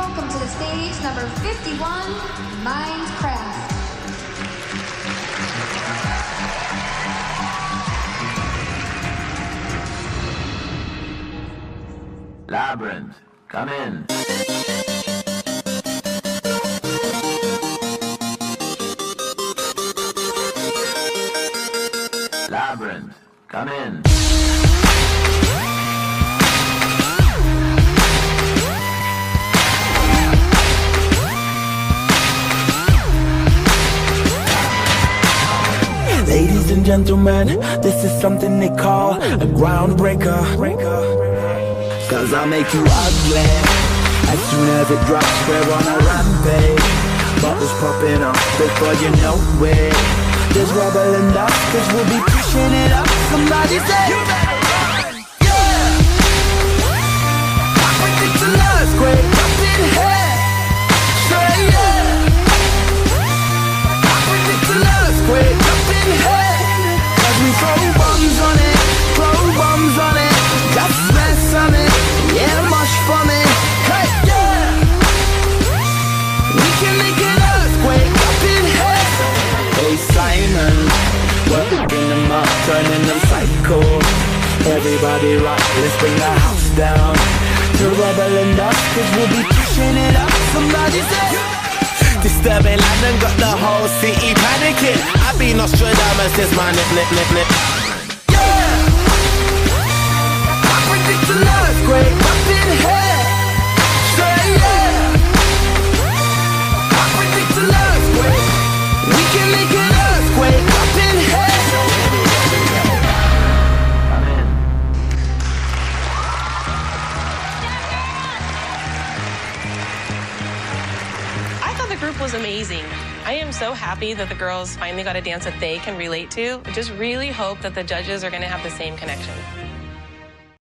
welcome to the stage number 51, Minecraft. Labyrinth, come in. Labyrinth, come in. Ladies and gentlemen, this is something they call a groundbreaker. Cause I'll make you ugly as soon as it drops. We're on a rampage, bubbles popping up before you know it. There's rubble and dust, cause we'll be pushing it up. Somebody say you better run, yeah. I predict an earthquake up in here, say yeah. I predict an earthquake up in here, cause we throw bombs on it, throw bombs on it, just mess on it, yeah, mush for me, hey, yeah. We can make an earthquake up in here. Hey Simon, we're picking them up, turning them psycho. Everybody rock, let's bring the house down to rubble and dust, cause we'll be pushing it up. Somebody say disturbing London, got the whole city panicking. I've been Nostradamus since my nip. Yeah, I predict an earthquake up in here, say yeah. I predict an earthquake. We can make an earthquake up in here. Come in. I thought the group was amazing. I am so happy that the girls finally got a dance that they can relate to. I just really hope that the judges are going to have the same connection.